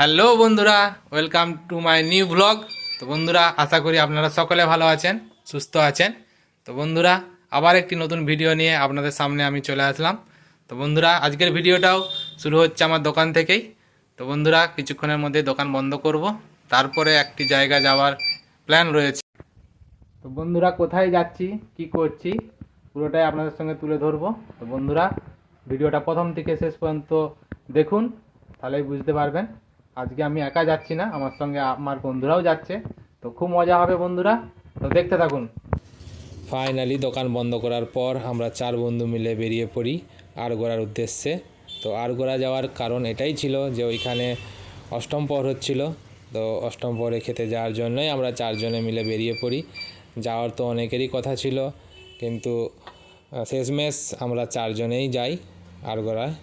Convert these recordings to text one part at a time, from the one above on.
Hello বন্ধুরা, welcome to my new blog. তো বন্ধুরা, আশা করি আপনারা সকলে ভালো আছেন, সুস্থ আছেন। তো বন্ধুরা, আবার একটি নতুন ভিডিও নিয়ে আপনাদের সামনে আমি চলে আসলাম। তো বন্ধুরা, আজকের ভিডিওটাও শুরু হচ্ছে আমার দোকান থেকেই। তো বন্ধুরা, কিছুক্ষণের মধ্যে দোকান বন্ধ করব, তারপরে একটি জায়গা যাওয়ার প্ল্যান রয়েছে। তো বন্ধুরা, কোথায় যাচ্ছি, কি করছি, পুরোটাই আপনাদের সঙ্গে তুলে ধরবো। তো বন্ধুরা, ভিডিওটা প্রথম থেকে শেষ পর্যন্ত দেখুন, তাহলেই বুঝতে পারবেন। আজকে আমি একা যাচ্ছি না, আমার সঙ্গে আমার বন্ধুরাও যাচ্ছে। তো খুব মজা হবে বন্ধুরা, তো দেখতে থাকুন। ফাইনালি দোকান বন্ধ করার পর আমরা 4 বন্ধু মিলে বেরিয়ে পড়ি আড়গোড়ার উদ্দেশ্যে। তো আড়গোড়া যাওয়ার কারণ এটাই ছিল যে ওইখানে অষ্টম প্রহর হচ্ছিল। তো অষ্টম প্রহরে খেতে যাওয়ার জন্যই আমরা 4 জনে মিলে বেরিয়ে পড়ি। যাওয়ার তো অনেকেরই কথা ছিল, কিন্তু শেষমেশ আমরা 4 জনেই যাই আড়গোড়ায়।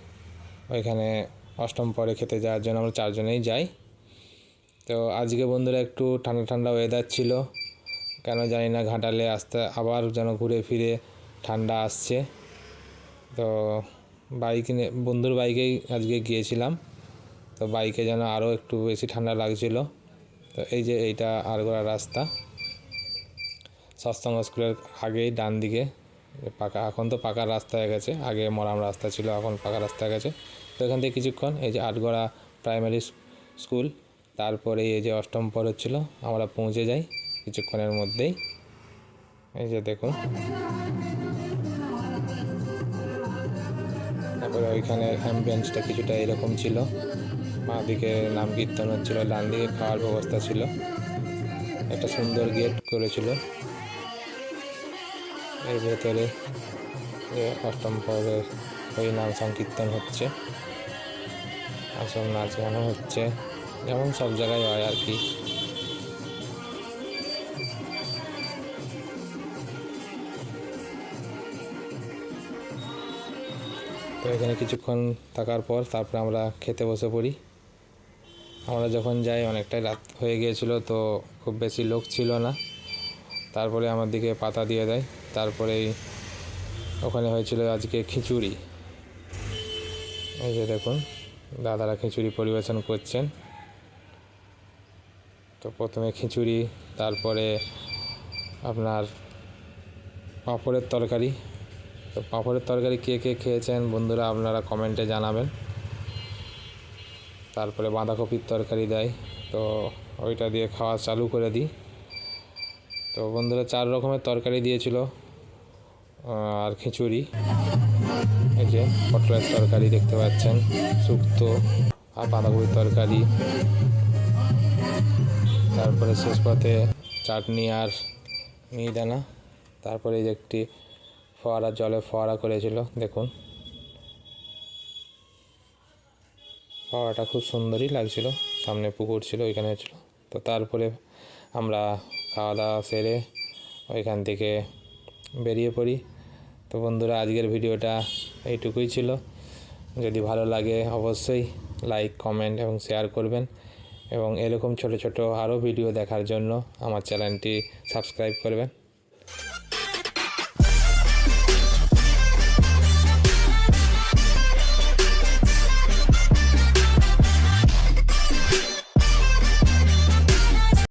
ওইখানে অষ্টম প্রহরে খেতে যাওয়ার জন্য আমরা 4 জনেই যাই। তো আজকে বন্ধুরা একটু ঠান্ডা ঠান্ডা ওয়েদার ছিল, কেন জানি না ঘাটালে আসতে আবার যেন ঘুরে ফিরে ঠান্ডা আসছে। তো বন্ধুর বাইকেই আজকে গিয়েছিলাম, তো বাইকে যেন আরও একটু বেশি ঠান্ডা লাগছিল। তো এই যে এইটা আড়গোড়া রাস্তা, সৎসঙ্গ স্কুলের আগেই ডান দিকে পাকা, এখন তো পাকা রাস্তা হয়ে গেছে, আগে মরাম রাস্তা ছিল, এখন পাকা রাস্তা হয়ে গেছে। তো এখান থেকে কিছুক্ষণ এই যে আড়গোড়া প্রাইমারি স্কুল, তারপরে এই যে অষ্টম প্রহর হচ্ছিল, আমরা পৌঁছে যাই কিছুক্ষণের মধ্যেই। এই যে দেখুন, তারপরে ওইখানে অ্যাম্বিয়েন্সটা কিছুটা এরকম ছিল। বাঁ দিকে নাম কীর্তন হচ্ছিল, ডান দিকে খাওয়ার ব্যবস্থা ছিল, একটা সুন্দর গেট করেছিল। এর ভেতরে অষ্টম প্রহরের ওই নাম সংকীর্তন হচ্ছে, আসল নাচ গানও হচ্ছে, যেমন সব জায়গায় হয় আর কি। তো এখানে কিছুক্ষণ থাকার পর তারপরে আমরা খেতে বসে পড়ি। আমরা যখন যাই অনেকটাই রাত হয়ে গিয়েছিল, তো খুব বেশি লোক ছিল না। তারপরে আমার দিকে পাতা দিয়ে দেয়। তারপরেই ওখানে হয়েছিল আজকে খিচুড়ি। এই যে দেখুন, দাদারা খিচুড়ি পরিবেশন করছেন। তো প্রথমে খিচুড়ি, তারপরে আপনার পাঁপড়ের তরকারি। তো পাঁপড়ের তরকারি কে কে খেয়েছেন বন্ধুরা আপনারা কমেন্টে জানাবেন। তারপরে বাঁধাকপির তরকারি দেয়, তো ওইটা দিয়ে খাওয়া চালু করে দিই। তো বন্ধুরা 4 রকমের তরকারি দিয়েছিল আর খিচুড়ি। এই যে পটলের তরকারি দেখতে পাচ্ছেন, শুক্তো আর বাঁধাকপির তরকারি, তারপরে শেষ পথে চাটনি আর মিহিদানা। তারপরে এই যে একটি ফোয়ারা, জলে ফোয়ারা করেছিল, দেখুন ফোয়ারাটা খুব সুন্দরই লাগছিল, সামনে পুকুর ছিল, ওইখানে ছিল। তো তারপরে আমরা খাওয়া দাওয়া সেরে ওইখান থেকে বেরিয়ে পড়ি। তো বন্ধুরা, আজকের ভিডিওটা এইটুকুই ছিল। যদি ভালো লাগে অবশ্যই লাইক, কমেন্ট এবং শেয়ার করবেন, এবং এরকম ছোট ছোট আরও ভিডিও দেখার জন্য আমার চ্যানেলটি সাবস্ক্রাইব করবেন।